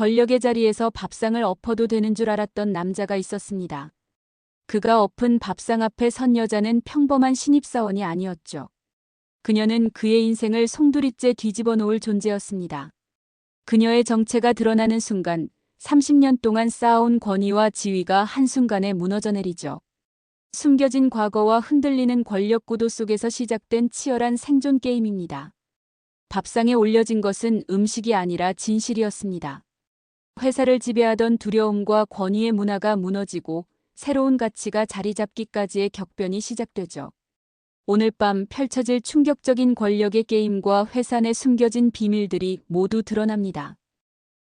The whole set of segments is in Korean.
권력의 자리에서 밥상을 엎어도 되는 줄 알았던 남자가 있었습니다. 그가 엎은 밥상 앞에 선 여자는 평범한 신입사원이 아니었죠. 그녀는 그의 인생을 송두리째 뒤집어 놓을 존재였습니다. 그녀의 정체가 드러나는 순간 30년 동안 쌓아온 권위와 지위가 한순간에 무너져 내리죠. 숨겨진 과거와 흔들리는 권력 구도 속에서 시작된 치열한 생존 게임입니다. 밥상에 올려진 것은 음식이 아니라 진실이었습니다. 회사를 지배하던 두려움과 권위의 문화가 무너지고 새로운 가치가 자리 잡기까지의 격변이 시작되죠. 오늘 밤 펼쳐질 충격적인 권력의 게임과 회사 내 숨겨진 비밀들이 모두 드러납니다.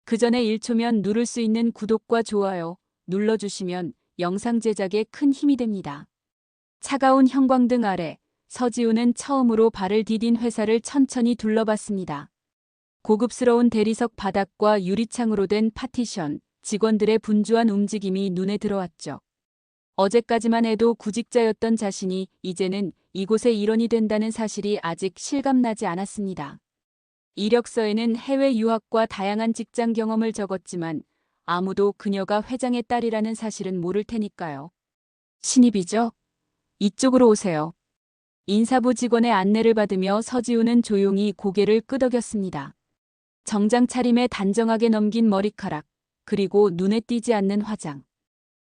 그 전에 1초면 누를 수 있는 구독과 좋아요 눌러주시면 영상 제작에 큰 힘이 됩니다. 차가운 형광등 아래 서지우는 처음으로 발을 디딘 회사를 천천히 둘러봤습니다. 고급스러운 대리석 바닥과 유리창으로 된 파티션, 직원들의 분주한 움직임이 눈에 들어왔죠. 어제까지만 해도 구직자였던 자신이 이제는 이곳의 일원이 된다는 사실이 아직 실감나지 않았습니다. 이력서에는 해외 유학과 다양한 직장 경험을 적었지만 아무도 그녀가 회장의 딸이라는 사실은 모를 테니까요. 신입이죠? 이쪽으로 오세요. 인사부 직원의 안내를 받으며 서지우는 조용히 고개를 끄덕였습니다. 정장 차림에 단정하게 넘긴 머리카락, 그리고 눈에 띄지 않는 화장.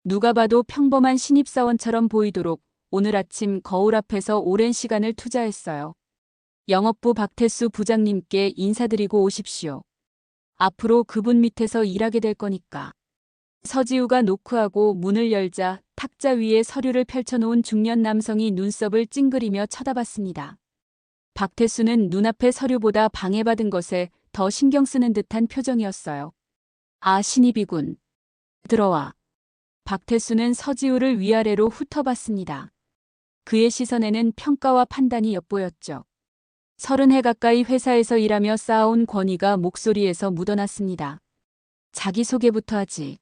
누가 봐도 평범한 신입사원처럼 보이도록 오늘 아침 거울 앞에서 오랜 시간을 투자했어요. 영업부 박태수 부장님께 인사드리고 오십시오. 앞으로 그분 밑에서 일하게 될 거니까. 서지우가 노크하고 문을 열자 탁자 위에 서류를 펼쳐놓은 중년 남성이 눈썹을 찡그리며 쳐다봤습니다. 박태수는 눈앞의 서류보다 방해받은 것에 더 신경 쓰는 듯한 표정이었어요. 아, 신입이군. 들어와. 박태수는 서지우를 위아래로 훑어봤습니다. 그의 시선에는 평가와 판단이 엿보였죠. 30해 가까이 회사에서 일하며 쌓아온 권위가 목소리에서 묻어났습니다. 자기소개부터 하지.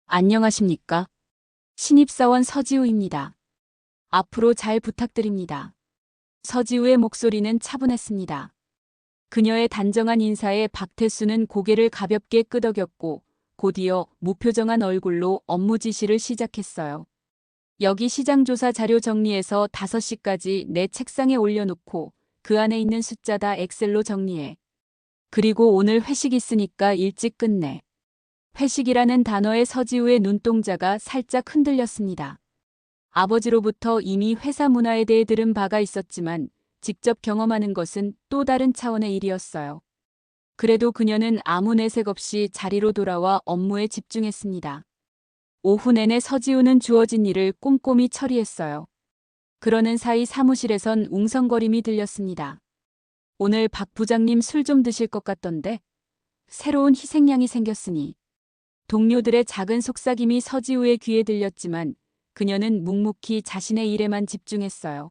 안녕하십니까? 신입사원 서지우입니다. 앞으로 잘 부탁드립니다. 서지우의 목소리는 차분했습니다. 그녀의 단정한 인사에 박태수는 고개를 가볍게 끄덕였고 곧이어 무표정한 얼굴로 업무 지시를 시작했어요. 여기 시장조사 자료 정리해서 5시까지 내 책상에 올려놓고 그 안에 있는 숫자 다 엑셀로 정리해. 그리고 오늘 회식 있으니까 일찍 끝내. 회식이라는 단어에 서지우의 눈동자가 살짝 흔들렸습니다. 아버지로부터 이미 회사 문화에 대해 들은 바가 있었지만 직접 경험하는 것은 또 다른 차원의 일이었어요. 그래도 그녀는 아무 내색 없이 자리로 돌아와 업무에 집중했습니다. 오후 내내 서지우는 주어진 일을 꼼꼼히 처리했어요. 그러는 사이 사무실에선 웅성거림이 들렸습니다. 오늘 박 부장님 술 좀 드실 것 같던데? 새로운 희생양이 생겼으니. 동료들의 작은 속삭임이 서지우의 귀에 들렸지만 그녀는 묵묵히 자신의 일에만 집중했어요.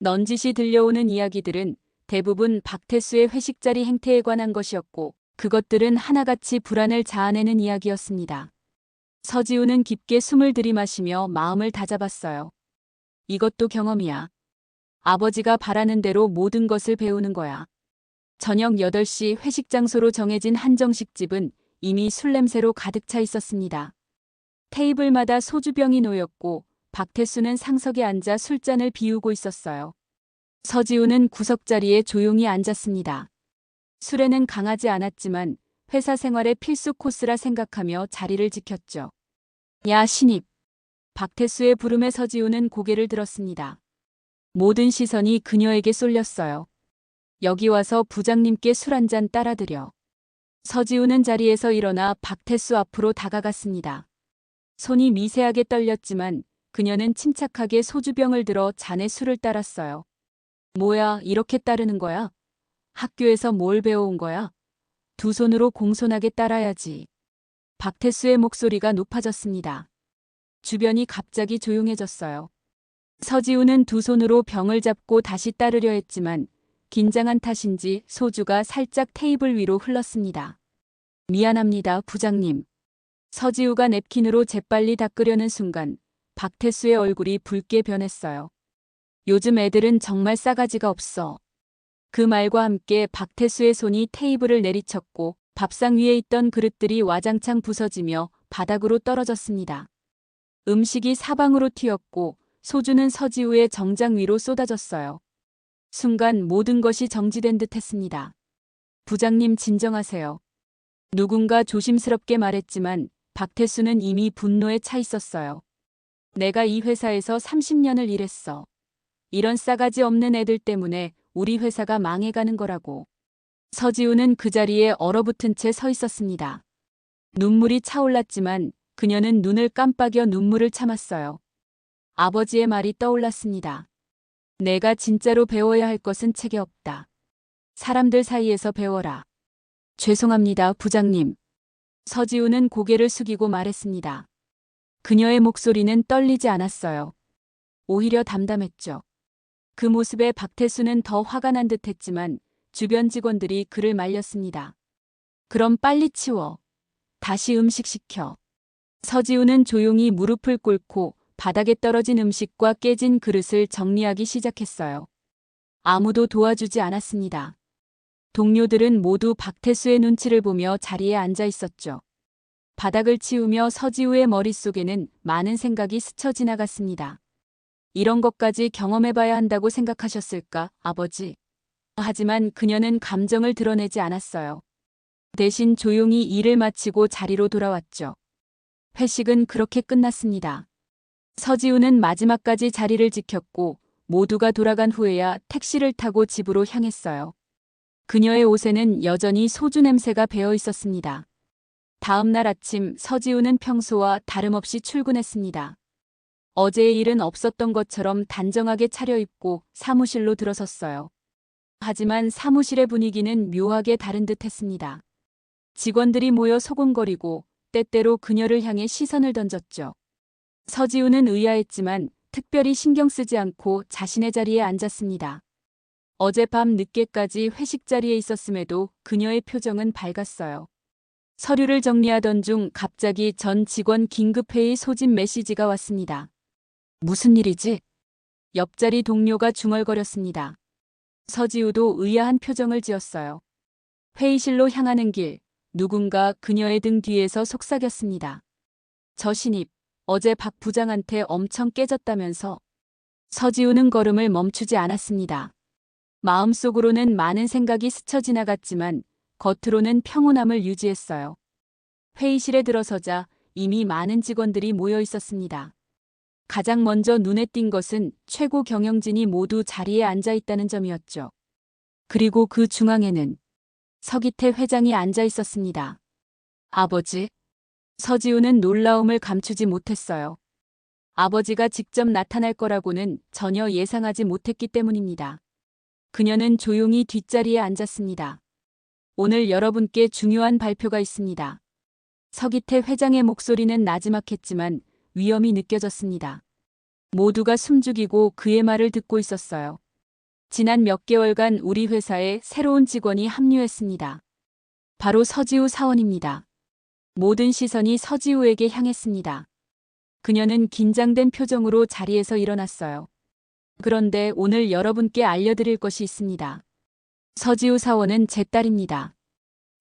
넌지시 들려오는 이야기들은 대부분 박태수의 회식 자리 행태에 관한 것이었고 그것들은 하나같이 불안을 자아내는 이야기였습니다. 서지우는 깊게 숨을 들이마시며 마음을 다잡았어요. 이것도 경험이야. 아버지가 바라는 대로 모든 것을 배우는 거야. 저녁 8시 회식 장소로 정해진 한정식집은 이미 술 냄새로 가득 차 있었습니다. 테이블마다 소주병이 놓였고 박태수는 상석에 앉아 술잔을 비우고 있었어요. 서지우는 구석자리에 조용히 앉았습니다. 술에는 강하지 않았지만 회사 생활의 필수 코스라 생각하며 자리를 지켰죠. 야, 신입. 박태수의 부름에 서지우는 고개를 들었습니다. 모든 시선이 그녀에게 쏠렸어요. 여기 와서 부장님께 술 한 잔 따라드려. 서지우는 자리에서 일어나 박태수 앞으로 다가갔습니다. 손이 미세하게 떨렸지만 그녀는 침착하게 소주병을 들어 잔에 술을 따랐어요. 뭐야, 이렇게 따르는 거야? 학교에서 뭘 배워온 거야? 두 손으로 공손하게 따라야지. 박태수의 목소리가 높아졌습니다. 주변이 갑자기 조용해졌어요. 서지우는 두 손으로 병을 잡고 다시 따르려 했지만 긴장한 탓인지 소주가 살짝 테이블 위로 흘렀습니다. 미안합니다, 부장님. 서지우가 냅킨으로 재빨리 닦으려는 순간 박태수의 얼굴이 붉게 변했어요. 요즘 애들은 정말 싸가지가 없어. 그 말과 함께 박태수의 손이 테이블을 내리쳤고 밥상 위에 있던 그릇들이 와장창 부서지며 바닥으로 떨어졌습니다. 음식이 사방으로 튀었고 소주는 서지우의 정장 위로 쏟아졌어요. 순간 모든 것이 정지된 듯 했습니다. 부장님 진정하세요. 누군가 조심스럽게 말했지만 박태수는 이미 분노에 차 있었어요. 내가 이 회사에서 30년을 일했어. 이런 싸가지 없는 애들 때문에 우리 회사가 망해가는 거라고. 서지우는 그 자리에 얼어붙은 채 서 있었습니다. 눈물이 차올랐지만 그녀는 눈을 깜빡여 눈물을 참았어요. 아버지의 말이 떠올랐습니다. 내가 진짜로 배워야 할 것은 책에 없다. 사람들 사이에서 배워라. 죄송합니다, 부장님. 서지우는 고개를 숙이고 말했습니다. 그녀의 목소리는 떨리지 않았어요. 오히려 담담했죠. 그 모습에 박태수는 더 화가 난 듯했지만 주변 직원들이 그를 말렸습니다. 그럼 빨리 치워. 다시 음식 시켜. 서지우는 조용히 무릎을 꿇고 바닥에 떨어진 음식과 깨진 그릇을 정리하기 시작했어요. 아무도 도와주지 않았습니다. 동료들은 모두 박태수의 눈치를 보며 자리에 앉아 있었죠. 바닥을 치우며 서지우의 머릿속에는 많은 생각이 스쳐 지나갔습니다. 이런 것까지 경험해봐야 한다고 생각하셨을까, 아버지? 하지만 그녀는 감정을 드러내지 않았어요. 대신 조용히 일을 마치고 자리로 돌아왔죠. 회식은 그렇게 끝났습니다. 서지우는 마지막까지 자리를 지켰고 모두가 돌아간 후에야 택시를 타고 집으로 향했어요. 그녀의 옷에는 여전히 소주 냄새가 배어 있었습니다. 다음 날 아침 서지우는 평소와 다름없이 출근했습니다. 어제의 일은 없었던 것처럼 단정하게 차려입고 사무실로 들어섰어요. 하지만 사무실의 분위기는 묘하게 다른 듯 했습니다. 직원들이 모여 소곤거리고 때때로 그녀를 향해 시선을 던졌죠. 서지우는 의아했지만 특별히 신경 쓰지 않고 자신의 자리에 앉았습니다. 어젯밤 늦게까지 회식 자리에 있었음에도 그녀의 표정은 밝았어요. 서류를 정리하던 중 갑자기 전 직원 긴급회의 소집 메시지가 왔습니다. 무슨 일이지? 옆자리 동료가 중얼거렸습니다. 서지우도 의아한 표정을 지었어요. 회의실로 향하는 길, 누군가 그녀의 등 뒤에서 속삭였습니다. 저 신입, 어제 박 부장한테 엄청 깨졌다면서. 서지우는 걸음을 멈추지 않았습니다. 마음속으로는 많은 생각이 스쳐 지나갔지만 겉으로는 평온함을 유지했어요. 회의실에 들어서자 이미 많은 직원들이 모여 있었습니다. 가장 먼저 눈에 띈 것은 최고 경영진이 모두 자리에 앉아 있다는 점이었죠. 그리고 그 중앙에는 서기태 회장이 앉아 있었습니다. 아버지? 서지우는 놀라움을 감추지 못했어요. 아버지가 직접 나타날 거라고는 전혀 예상하지 못했기 때문입니다. 그녀는 조용히 뒷자리에 앉았습니다. 오늘 여러분께 중요한 발표가 있습니다. 서기태 회장의 목소리는 나지막했지만 위험이 느껴졌습니다. 모두가 숨죽이고 그의 말을 듣고 있었어요. 지난 몇 개월간 우리 회사에 새로운 직원이 합류했습니다. 바로 서지우 사원입니다. 모든 시선이 서지우에게 향했습니다. 그녀는 긴장된 표정으로 자리에서 일어났어요. 그런데 오늘 여러분께 알려드릴 것이 있습니다. 서지우 사원은 제 딸입니다.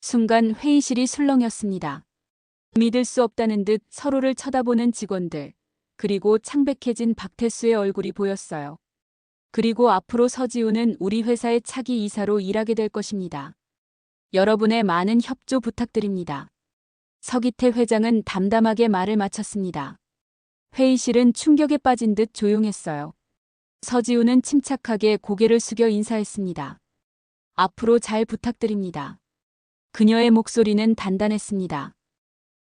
순간 회의실이 술렁였습니다. 믿을 수 없다는 듯 서로를 쳐다보는 직원들, 그리고 창백해진 박태수의 얼굴이 보였어요. 그리고 앞으로 서지우는 우리 회사의 차기 이사로 일하게 될 것입니다. 여러분의 많은 협조 부탁드립니다. 서기태 회장은 담담하게 말을 마쳤습니다. 회의실은 충격에 빠진 듯 조용했어요. 서지우는 침착하게 고개를 숙여 인사했습니다. 앞으로 잘 부탁드립니다. 그녀의 목소리는 단단했습니다.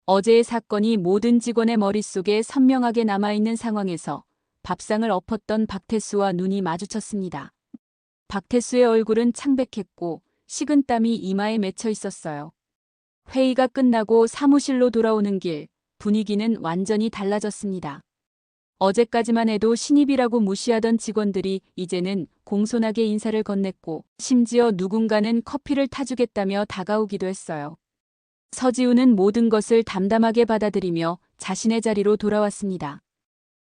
어제의 사건이 모든 직원의 머릿속에 선명하게 남아있는 상황에서 밥상을 엎었던 박태수와 눈이 마주쳤습니다. 박태수의 얼굴은 창백했고 식은땀이 이마에 맺혀 있었어요. 회의가 끝나고 사무실로 돌아오는 길, 분위기는 완전히 달라졌습니다. 어제까지만 해도 신입이라고 무시하던 직원들이 이제는 공손하게 인사를 건넸고 심지어 누군가는 커피를 타주겠다며 다가오기도 했어요. 서지우는 모든 것을 담담하게 받아들이며 자신의 자리로 돌아왔습니다.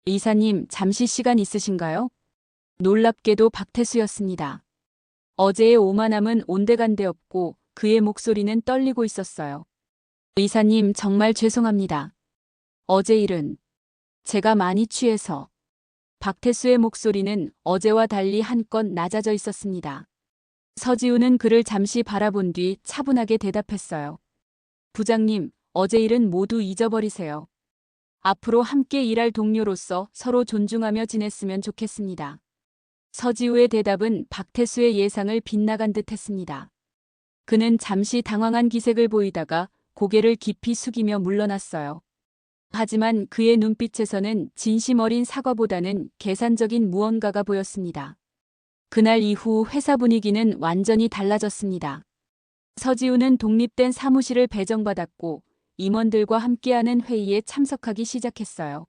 이사님, 잠시 시간 있으신가요? 놀랍게도 박태수였습니다. 어제의 오만함은 온데간데 없고 그의 목소리는 떨리고 있었어요. 이사님, 정말 죄송합니다. 어제 일은 제가 많이 취해서. 박태수의 목소리는 어제와 달리 한껏 낮아져 있었습니다. 서지우는 그를 잠시 바라본 뒤 차분하게 대답했어요. 부장님, 어제 일은 모두 잊어버리세요. 앞으로 함께 일할 동료로서 서로 존중하며 지냈으면 좋겠습니다. 서지우의 대답은 박태수의 예상을 빗나간 듯 했습니다. 그는 잠시 당황한 기색을 보이다가 고개를 깊이 숙이며 물러났어요. 하지만 그의 눈빛에서는 진심 어린 사과보다는 계산적인 무언가가 보였습니다. 그날 이후 회사 분위기는 완전히 달라졌습니다. 서지우는 독립된 사무실을 배정받았고 임원들과 함께하는 회의에 참석하기 시작했어요.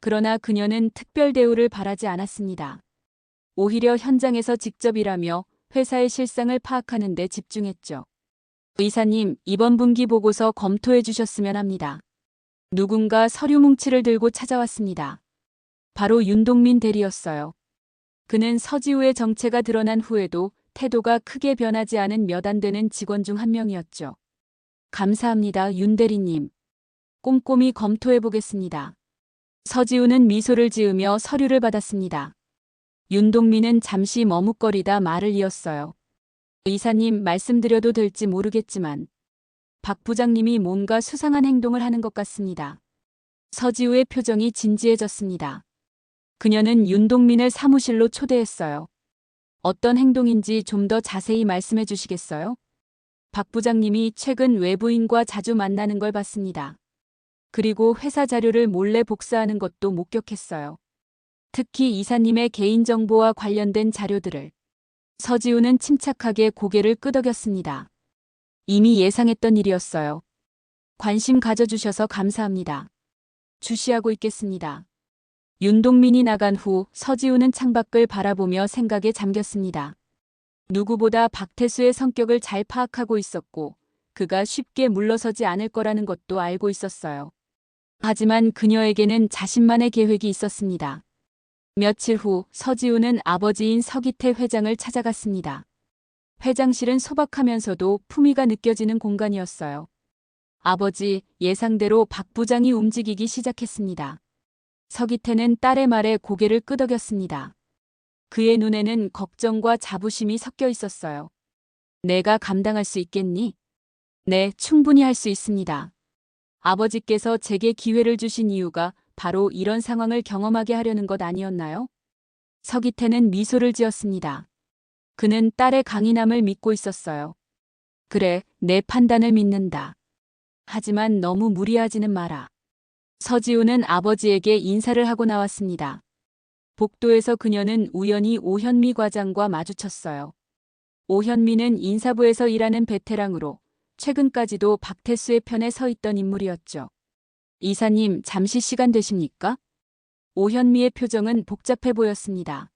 그러나 그녀는 특별 대우를 바라지 않았습니다. 오히려 현장에서 직접 일하며 회사의 실상을 파악하는 데 집중했죠. 이사님, 이번 분기 보고서 검토해 주셨으면 합니다. 누군가 서류 뭉치를 들고 찾아왔습니다. 바로 윤동민 대리였어요. 그는 서지우의 정체가 드러난 후에도 태도가 크게 변하지 않은 몇 안 되는 직원 중 한 명이었죠. 감사합니다, 윤 대리님. 꼼꼼히 검토해 보겠습니다. 서지우는 미소를 지으며 서류를 받았습니다. 윤동민은 잠시 머뭇거리다 말을 이었어요. 이사님, 말씀드려도 될지 모르겠지만 박 부장님이 뭔가 수상한 행동을 하는 것 같습니다. 서지우의 표정이 진지해졌습니다. 그녀는 윤동민을 사무실로 초대했어요. 어떤 행동인지 좀 더 자세히 말씀해 주시겠어요? 박 부장님이 최근 외부인과 자주 만나는 걸 봤습니다. 그리고 회사 자료를 몰래 복사하는 것도 목격했어요. 특히 이사님의 개인정보와 관련된 자료들을. 서지우는 침착하게 고개를 끄덕였습니다. 이미 예상했던 일이었어요. 관심 가져주셔서 감사합니다. 주시하고 있겠습니다. 윤동민이 나간 후 서지우는 창밖을 바라보며 생각에 잠겼습니다. 누구보다 박태수의 성격을 잘 파악하고 있었고 그가 쉽게 물러서지 않을 거라는 것도 알고 있었어요. 하지만 그녀에게는 자신만의 계획이 있었습니다. 며칠 후 서지우는 아버지인 서기태 회장을 찾아갔습니다. 회장실은 소박하면서도 품위가 느껴지는 공간이었어요. 아버지, 예상대로 박 부장이 움직이기 시작했습니다. 서기태는 딸의 말에 고개를 끄덕였습니다. 그의 눈에는 걱정과 자부심이 섞여 있었어요. 내가 감당할 수 있겠니? 네, 충분히 할 수 있습니다. 아버지께서 제게 기회를 주신 이유가 바로 이런 상황을 경험하게 하려는 것 아니었나요? 서기태는 미소를 지었습니다. 그는 딸의 강인함을 믿고 있었어요. 그래, 내 판단을 믿는다. 하지만 너무 무리하지는 마라. 서지우는 아버지에게 인사를 하고 나왔습니다. 복도에서 그녀는 우연히 오현미 과장과 마주쳤어요. 오현미는 인사부에서 일하는 베테랑으로 최근까지도 박태수의 편에 서 있던 인물이었죠. 이사님, 잠시 시간 되십니까? 오현미의 표정은 복잡해 보였습니다.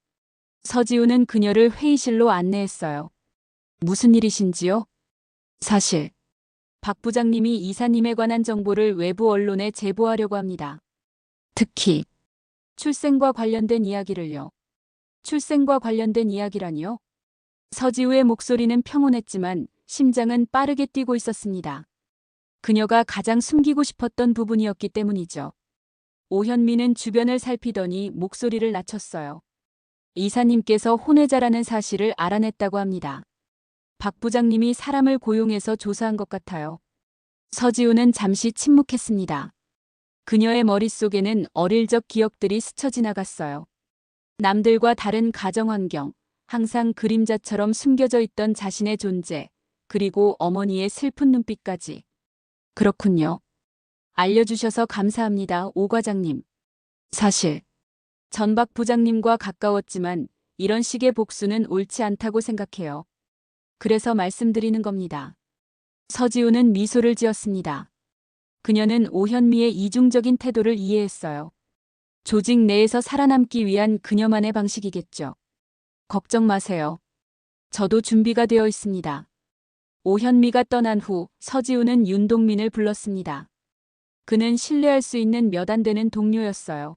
서지우는 그녀를 회의실로 안내했어요. 무슨 일이신지요? 사실 박 부장님이 이사님에 관한 정보를 외부 언론에 제보하려고 합니다. 특히 출생과 관련된 이야기를요. 출생과 관련된 이야기라니요? 서지우의 목소리는 평온했지만 심장은 빠르게 뛰고 있었습니다. 그녀가 가장 숨기고 싶었던 부분이었기 때문이죠. 오현미는 주변을 살피더니 목소리를 낮췄어요. 이사님께서 혼외자라는 사실을 알아냈다고 합니다. 박 부장님이 사람을 고용해서 조사한 것 같아요. 서지우는 잠시 침묵했습니다. 그녀의 머릿속에는 어릴 적 기억들이 스쳐 지나갔어요. 남들과 다른 가정환경, 항상 그림자처럼 숨겨져 있던 자신의 존재, 그리고 어머니의 슬픈 눈빛까지. 그렇군요. 알려주셔서 감사합니다, 오 과장님. 사실 전 박 부장님과 가까웠지만 이런 식의 복수는 옳지 않다고 생각해요. 그래서 말씀드리는 겁니다. 서지우는 미소를 지었습니다. 그녀는 오현미의 이중적인 태도를 이해했어요. 조직 내에서 살아남기 위한 그녀만의 방식이겠죠. 걱정 마세요. 저도 준비가 되어 있습니다. 오현미가 떠난 후 서지우는 윤동민을 불렀습니다. 그는 신뢰할 수 있는 몇 안 되는 동료였어요.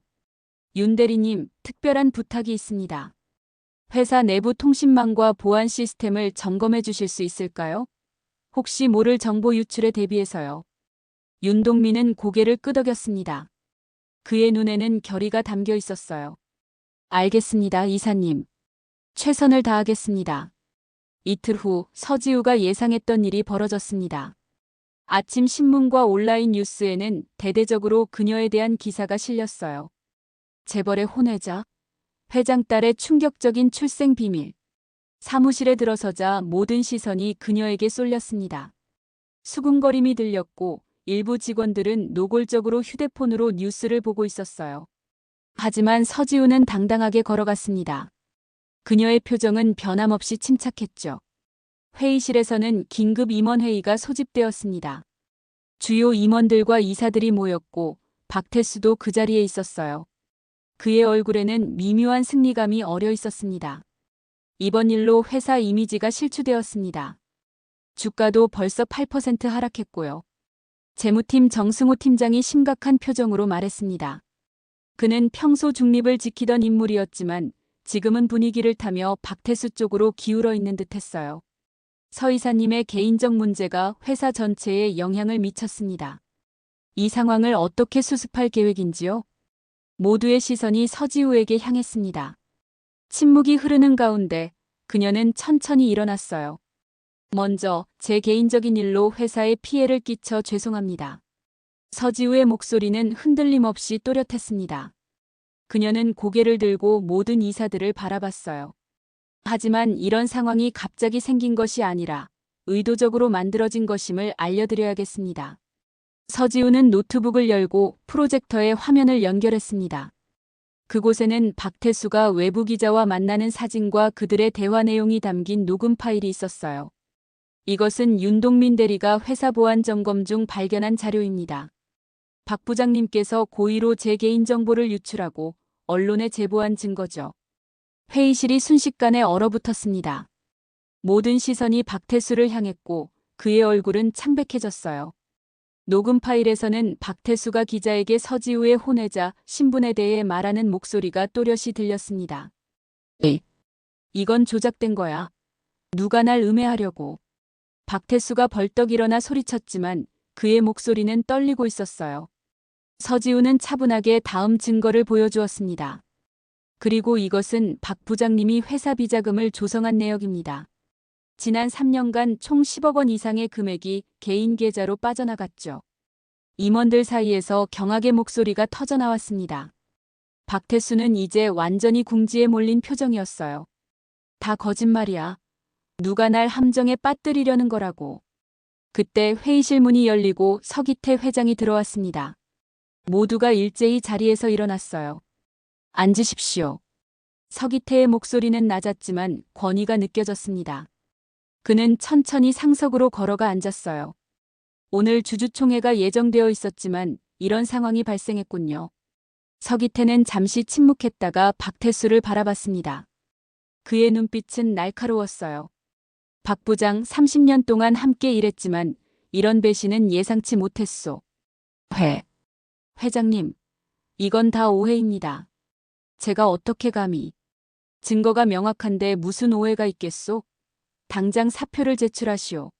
윤 대리님, 특별한 부탁이 있습니다. 회사 내부 통신망과 보안 시스템을 점검해 주실 수 있을까요? 혹시 모를 정보 유출에 대비해서요. 윤동민은 고개를 끄덕였습니다. 그의 눈에는 결의가 담겨 있었어요. 알겠습니다, 이사님. 최선을 다하겠습니다. 이틀 후 서지우가 예상했던 일이 벌어졌습니다. 아침 신문과 온라인 뉴스에는 대대적으로 그녀에 대한 기사가 실렸어요. 재벌의 혼외자, 회장 딸의 충격적인 출생 비밀. 사무실에 들어서자 모든 시선이 그녀에게 쏠렸습니다. 수군거림이 들렸고 일부 직원들은 노골적으로 휴대폰으로 뉴스를 보고 있었어요. 하지만 서지우는 당당하게 걸어갔습니다. 그녀의 표정은 변함없이 침착했죠. 회의실에서는 긴급 임원회의가 소집되었습니다. 주요 임원들과 이사들이 모였고 박태수도 그 자리에 있었어요. 그의 얼굴에는 미묘한 승리감이 어려 있었습니다. 이번 일로 회사 이미지가 실추되었습니다. 주가도 벌써 8% 하락했고요. 재무팀 정승호 팀장이 심각한 표정으로 말했습니다. 그는 평소 중립을 지키던 인물이었지만 지금은 분위기를 타며 박태수 쪽으로 기울어 있는 듯했어요. 서 이사님의 개인적 문제가 회사 전체에 영향을 미쳤습니다. 이 상황을 어떻게 수습할 계획인지요? 모두의 시선이 서지우에게 향했습니다. 침묵이 흐르는 가운데 그녀는 천천히 일어났어요. 먼저 제 개인적인 일로 회사에 피해를 끼쳐 죄송합니다. 서지우의 목소리는 흔들림 없이 또렷했습니다. 그녀는 고개를 들고 모든 이사들을 바라봤어요. 하지만 이런 상황이 갑자기 생긴 것이 아니라 의도적으로 만들어진 것임을 알려드려야겠습니다. 서지우는 노트북을 열고 프로젝터에 화면을 연결했습니다. 그곳에는 박태수가 외부 기자와 만나는 사진과 그들의 대화 내용이 담긴 녹음 파일이 있었어요. 이것은 윤동민 대리가 회사 보안 점검 중 발견한 자료입니다. 박 부장님께서 고의로 제 개인정보를 유출하고 언론에 제보한 증거죠. 회의실이 순식간에 얼어붙었습니다. 모든 시선이 박태수를 향했고 그의 얼굴은 창백해졌어요. 녹음 파일에서는 박태수가 기자에게 서지우의 혼외자 신분에 대해 말하는 목소리가 또렷이 들렸습니다. 에이, 이건 조작된 거야. 누가 날 음해하려고. 박태수가 벌떡 일어나 소리쳤지만 그의 목소리는 떨리고 있었어요. 서지우는 차분하게 다음 증거를 보여주었습니다. 그리고 이것은 박 부장님이 회사 비자금을 조성한 내역입니다. 지난 3년간 총 10억 원 이상의 금액이 개인 계좌로 빠져나갔죠. 임원들 사이에서 경악의 목소리가 터져나왔습니다. 박태수는 이제 완전히 궁지에 몰린 표정이었어요. 다 거짓말이야. 누가 날 함정에 빠뜨리려는 거라고. 그때 회의실 문이 열리고 서기태 회장이 들어왔습니다. 모두가 일제히 자리에서 일어났어요. 앉으십시오. 서기태의 목소리는 낮았지만 권위가 느껴졌습니다. 그는 천천히 상석으로 걸어가 앉았어요. 오늘 주주총회가 예정되어 있었지만 이런 상황이 발생했군요. 서기태는 잠시 침묵했다가 박태수를 바라봤습니다. 그의 눈빛은 날카로웠어요. 박 부장 30년 동안 함께 일했지만 이런 배신은 예상치 못했소. 회장님, 이건 다 오해입니다. 제가 어떻게 감히. 증거가 명확한데 무슨 오해가 있겠소? 당장 사표를 제출하시오.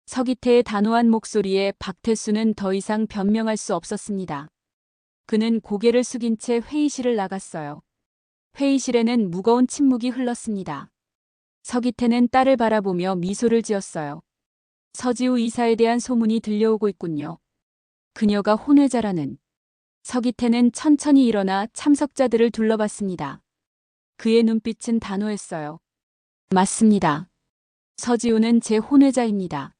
서기태의 단호한 목소리에 박태수는 더 이상 변명할 수 없었습니다. 그는 고개를 숙인 채 회의실을 나갔어요. 회의실에는 무거운 침묵이 흘렀습니다. 서기태는 딸을 바라보며 미소를 지었어요. 서지우 이사에 대한 소문이 들려오고 있군요. 그녀가 혼외자라는. 서기태는 천천히 일어나 참석자들을 둘러봤습니다. 그의 눈빛은 단호했어요. 맞습니다. 서지우는 제 혼외자입니다.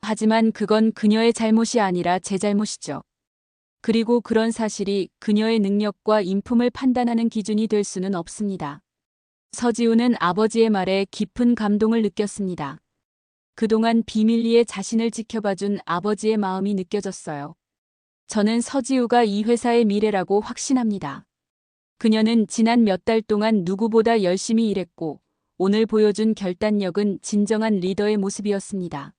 하지만 그건 그녀의 잘못이 아니라 제 잘못이죠. 그리고 그런 사실이 그녀의 능력과 인품을 판단하는 기준이 될 수는 없습니다. 서지우는 아버지의 말에 깊은 감동을 느꼈습니다. 그동안 비밀리에 자신을 지켜봐준 아버지의 마음이 느껴졌어요. 저는 서지우가 이 회사의 미래라고 확신합니다. 그녀는 지난 몇 달 동안 누구보다 열심히 일했고 오늘 보여준 결단력은 진정한 리더의 모습이었습니다.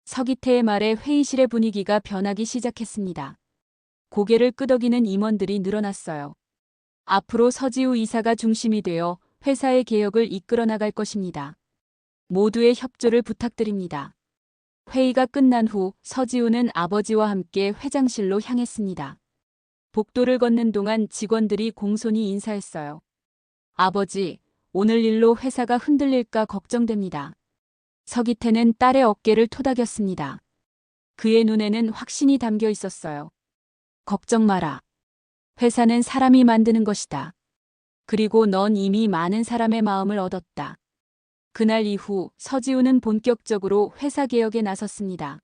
서기태의 말에 회의실의 분위기가 변하기 시작했습니다. 고개를 끄덕이는 임원들이 늘어났어요. 앞으로 서지우 이사가 중심이 되어 회사의 개혁을 이끌어 나갈 것입니다. 모두의 협조를 부탁드립니다. 회의가 끝난 후 서지우는 아버지와 함께 회장실로 향했습니다. 복도를 걷는 동안 직원들이 공손히 인사했어요. 아버지, 오늘 일로 회사가 흔들릴까 걱정됩니다. 서기태는 딸의 어깨를 토닥였습니다. 그의 눈에는 확신이 담겨 있었어요. 걱정 마라. 회사는 사람이 만드는 것이다. 그리고 넌 이미 많은 사람의 마음을 얻었다. 그날 이후 서지우는 본격적으로 회사 개혁에 나섰습니다.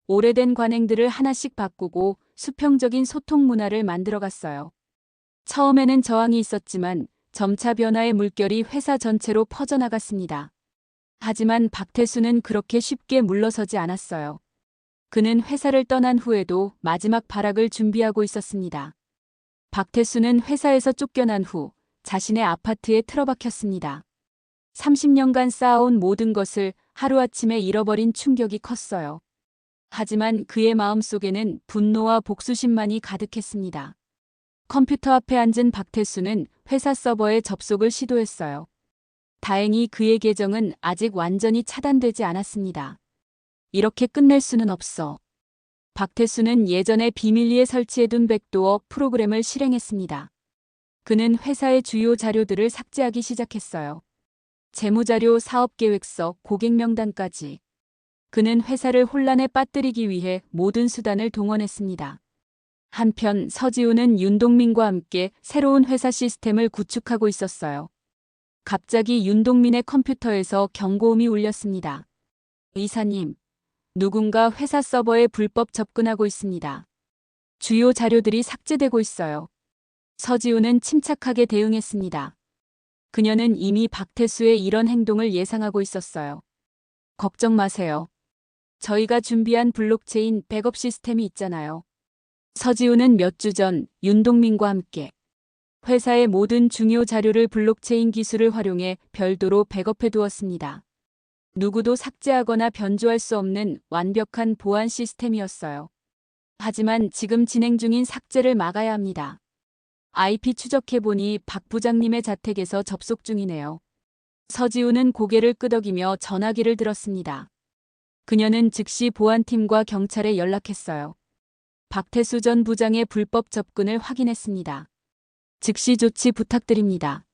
오래된 관행들을 하나씩 바꾸고 수평적인 소통 문화를 만들어갔어요. 처음에는 저항이 있었지만 점차 변화의 물결이 회사 전체로 퍼져나갔습니다. 하지만 박태수는 그렇게 쉽게 물러서지 않았어요. 그는 회사를 떠난 후에도 마지막 발악을 준비하고 있었습니다. 박태수는 회사에서 쫓겨난 후 자신의 아파트에 틀어박혔습니다. 30년간 쌓아온 모든 것을 하루아침에 잃어버린 충격이 컸어요. 하지만 그의 마음속에는 분노와 복수심만이 가득했습니다. 컴퓨터 앞에 앉은 박태수는 회사 서버에 접속을 시도했어요. 다행히 그의 계정은 아직 완전히 차단되지 않았습니다. 이렇게 끝낼 수는 없어. 박태수는 예전에 비밀리에 설치해둔 백도어 프로그램을 실행했습니다. 그는 회사의 주요 자료들을 삭제하기 시작했어요. 재무자료, 사업계획서, 고객 명단까지. 그는 회사를 혼란에 빠뜨리기 위해 모든 수단을 동원했습니다. 한편 서지우는 윤동민과 함께 새로운 회사 시스템을 구축하고 있었어요. 갑자기 윤동민의 컴퓨터에서 경고음이 울렸습니다. 이사님, 누군가 회사 서버에 불법 접근하고 있습니다. 주요 자료들이 삭제되고 있어요. 서지우는 침착하게 대응했습니다. 그녀는 이미 박태수의 이런 행동을 예상하고 있었어요. 걱정 마세요. 저희가 준비한 블록체인 백업 시스템이 있잖아요. 서지우는 몇 주 전 윤동민과 함께 회사의 모든 중요 자료를 블록체인 기술을 활용해 별도로 백업해 두었습니다. 누구도 삭제하거나 변조할 수 없는 완벽한 보안 시스템이었어요. 하지만 지금 진행 중인 삭제를 막아야 합니다. IP 추적해보니 박 부장님의 자택에서 접속 중이네요. 서지우는 고개를 끄덕이며 전화기를 들었습니다. 그녀는 즉시 보안팀과 경찰에 연락했어요. 박태수 전 부장의 불법 접근을 확인했습니다. 즉시 조치 부탁드립니다.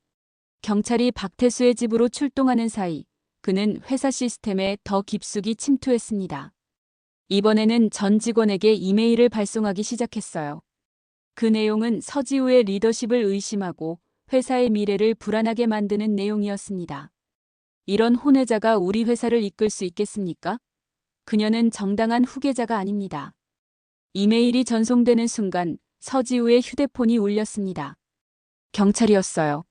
경찰이 박태수의 집으로 출동하는 사이 그는 회사 시스템에 더 깊숙이 침투했습니다. 이번에는 전 직원에게 이메일을 발송하기 시작했어요. 그 내용은 서지우의 리더십을 의심하고 회사의 미래를 불안하게 만드는 내용이었습니다. 이런 혼외자가 우리 회사를 이끌 수 있겠습니까? 그녀는 정당한 후계자가 아닙니다. 이메일이 전송되는 순간 서지우의 휴대폰이 울렸습니다. 경찰이었어요.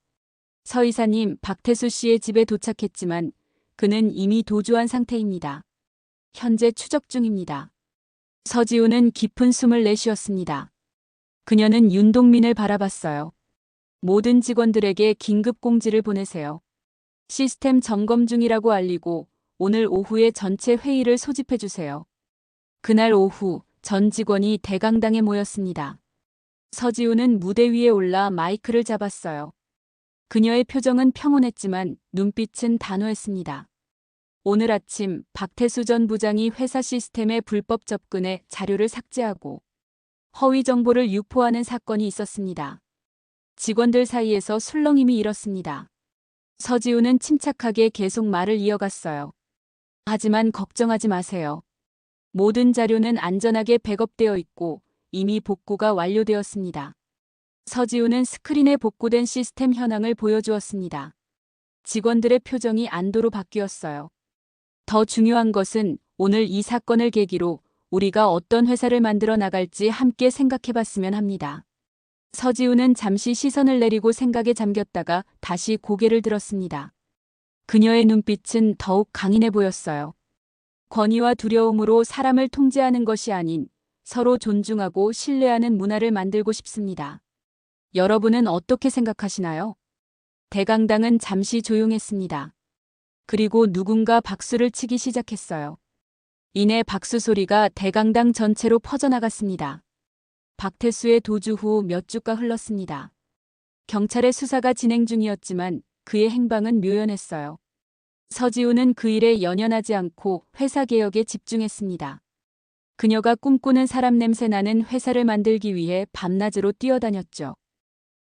서 이사님, 박태수 씨의 집에 도착했지만 그는 이미 도주한 상태입니다. 현재 추적 중입니다. 서지우는 깊은 숨을 내쉬었습니다. 그녀는 윤동민을 바라봤어요. 모든 직원들에게 긴급 공지를 보내세요. 시스템 점검 중이라고 알리고 오늘 오후에 전체 회의를 소집해 주세요. 그날 오후 전 직원이 대강당에 모였습니다. 서지우는 무대 위에 올라 마이크를 잡았어요. 그녀의 표정은 평온했지만 눈빛은 단호했습니다. 오늘 아침 박태수 전 부장이 회사 시스템에 불법 접근해 자료를 삭제하고 허위 정보를 유포하는 사건이 있었습니다. 직원들 사이에서 술렁임이 일었습니다. 서지우는 침착하게 계속 말을 이어갔어요. 하지만 걱정하지 마세요. 모든 자료는 안전하게 백업되어 있고 이미 복구가 완료되었습니다. 서지우는 스크린에 복구된 시스템 현황을 보여주었습니다. 직원들의 표정이 안도로 바뀌었어요. 더 중요한 것은 오늘 이 사건을 계기로 우리가 어떤 회사를 만들어 나갈지 함께 생각해봤으면 합니다. 서지우는 잠시 시선을 내리고 생각에 잠겼다가 다시 고개를 들었습니다. 그녀의 눈빛은 더욱 강인해 보였어요. 권위와 두려움으로 사람을 통제하는 것이 아닌 서로 존중하고 신뢰하는 문화를 만들고 싶습니다. 여러분은 어떻게 생각하시나요? 대강당은 잠시 조용했습니다. 그리고 누군가 박수를 치기 시작했어요. 이내 박수 소리가 대강당 전체로 퍼져나갔습니다. 박태수의 도주 후 몇 주가 흘렀습니다. 경찰의 수사가 진행 중이었지만 그의 행방은 묘연했어요. 서지우는 그 일에 연연하지 않고 회사 개혁에 집중했습니다. 그녀가 꿈꾸는 사람 냄새 나는 회사를 만들기 위해 밤낮으로 뛰어다녔죠.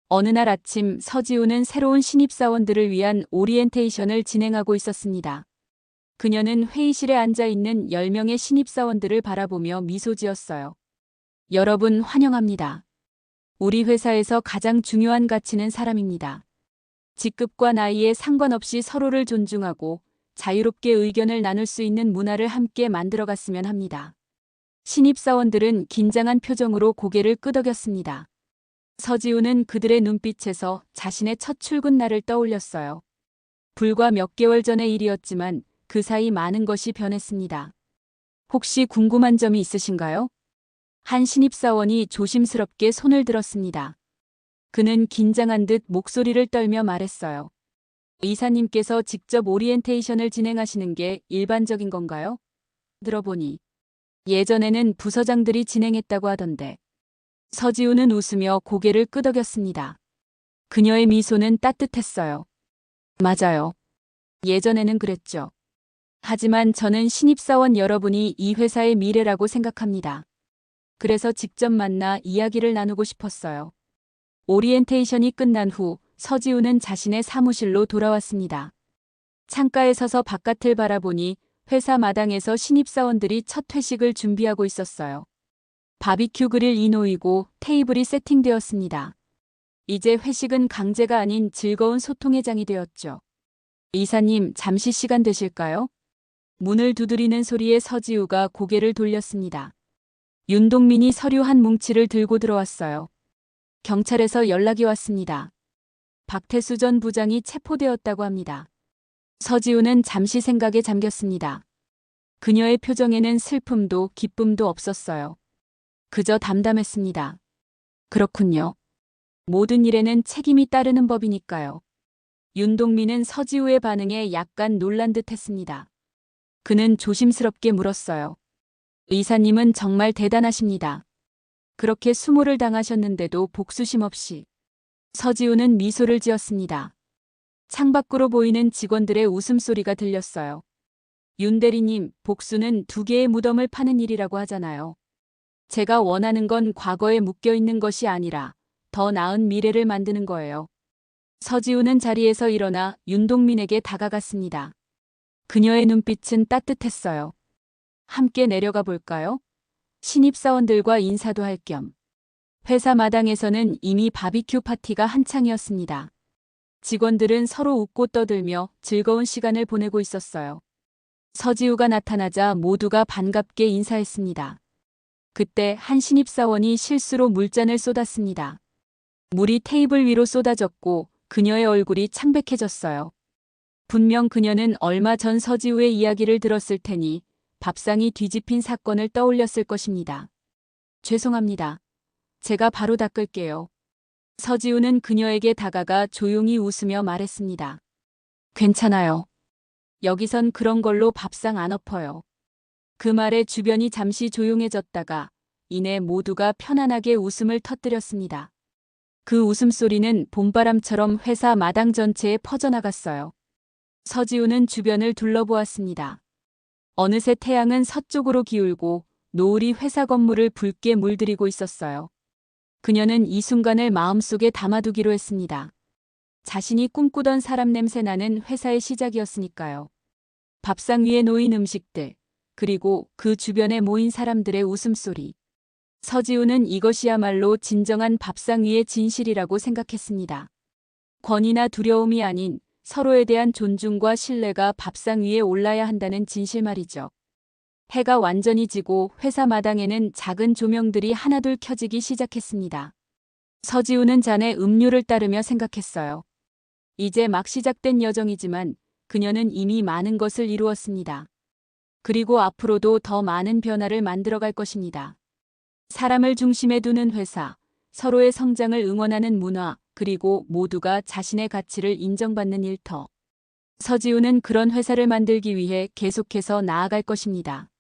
어느 날 아침 서지우는 새로운 신입사원들을 위한 오리엔테이션을 진행하고 있었습니다. 그녀는 회의실에 앉아 있는 10명의 신입사원들을 바라보며 미소 지었어요. 여러분 환영합니다. 우리 회사에서 가장 중요한 가치는 사람입니다. 직급과 나이에 상관없이 서로를 존중하고 자유롭게 의견을 나눌 수 있는 문화를 함께 만들어갔으면 합니다. 신입사원들은 긴장한 표정으로 고개를 끄덕였습니다. 서지우는 그들의 눈빛에서 자신의 첫 출근 날을 떠올렸어요. 불과 몇 개월 전의 일이었지만 그 사이 많은 것이 변했습니다. 혹시 궁금한 점이 있으신가요? 한 신입사원이 조심스럽게 손을 들었습니다. 그는 긴장한 듯 목소리를 떨며 말했어요. 이사님께서 직접 오리엔테이션을 진행하시는 게 일반적인 건가요? 들어보니 예전에는 부서장들이 진행했다고 하던데. 서지우는 웃으며 고개를 끄덕였습니다. 그녀의 미소는 따뜻했어요. 맞아요. 예전에는 그랬죠. 하지만 저는 신입사원 여러분이 이 회사의 미래라고 생각합니다. 그래서 직접 만나 이야기를 나누고 싶었어요. 오리엔테이션이 끝난 후 서지우는 자신의 사무실로 돌아왔습니다. 창가에 서서 바깥을 바라보니 회사 마당에서 신입사원들이 첫 회식을 준비하고 있었어요. 바비큐 그릴이 놓이고 테이블이 세팅되었습니다. 이제 회식은 강제가 아닌 즐거운 소통의 장이 되었죠. 이사님, 잠시 시간 되실까요? 문을 두드리는 소리에 서지우가 고개를 돌렸습니다. 윤동민이 서류 한 뭉치를 들고 들어왔어요. 경찰에서 연락이 왔습니다. 박태수 전 부장이 체포되었다고 합니다. 서지우는 잠시 생각에 잠겼습니다. 그녀의 표정에는 슬픔도 기쁨도 없었어요. 그저 담담했습니다. 그렇군요. 모든 일에는 책임이 따르는 법이니까요. 윤동민은 서지우의 반응에 약간 놀란 듯 했습니다. 그는 조심스럽게 물었어요. 이사님은 정말 대단하십니다. 그렇게 수모를 당하셨는데도 복수심 없이. 서지우는 미소를 지었습니다. 창밖으로 보이는 직원들의 웃음소리가 들렸어요. 윤 대리님, 복수는 두 개의 무덤을 파는 일이라고 하잖아요. 제가 원하는 건 과거에 묶여있는 것이 아니라 더 나은 미래를 만드는 거예요. 서지우는 자리에서 일어나 윤동민에게 다가갔습니다. 그녀의 눈빛은 따뜻했어요. 함께 내려가 볼까요? 신입사원들과 인사도 할 겸. 회사 마당에서는 이미 바비큐 파티가 한창이었습니다. 직원들은 서로 웃고 떠들며 즐거운 시간을 보내고 있었어요. 서지우가 나타나자 모두가 반갑게 인사했습니다. 그때 한 신입사원이 실수로 물잔을 쏟았습니다. 물이 테이블 위로 쏟아졌고 그녀의 얼굴이 창백해졌어요. 분명 그녀는 얼마 전 서지우의 이야기를 들었을 테니 밥상이 뒤집힌 사건을 떠올렸을 것입니다. 죄송합니다. 제가 바로 닦을게요. 서지우는 그녀에게 다가가 조용히 웃으며 말했습니다. 괜찮아요. 여기선 그런 걸로 밥상 안 엎어요. 그 말에 주변이 잠시 조용해졌다가 이내 모두가 편안하게 웃음을 터뜨렸습니다. 그 웃음소리는 봄바람처럼 회사 마당 전체에 퍼져나갔어요. 서지우는 주변을 둘러보았습니다. 어느새 태양은 서쪽으로 기울고 노을이 회사 건물을 붉게 물들이고 있었어요. 그녀는 이 순간을 마음속에 담아두기로 했습니다. 자신이 꿈꾸던 사람 냄새 나는 회사의 시작이었으니까요. 밥상 위에 놓인 음식들, 그리고 그 주변에 모인 사람들의 웃음소리. 서지우는 이것이야말로 진정한 밥상 위의 진실이라고 생각했습니다. 권위나 두려움이 아닌 서로에 대한 존중과 신뢰가 밥상 위에 올라야 한다는 진실 말이죠. 해가 완전히 지고 회사 마당에는 작은 조명들이 하나둘 켜지기 시작했습니다. 서지우는 잔에 음료를 따르며 생각했어요. 이제 막 시작된 여정이지만 그녀는 이미 많은 것을 이루었습니다. 그리고 앞으로도 더 많은 변화를 만들어갈 것입니다. 사람을 중심에 두는 회사, 서로의 성장을 응원하는 문화, 그리고 모두가 자신의 가치를 인정받는 일터. 서지우는 그런 회사를 만들기 위해 계속해서 나아갈 것입니다.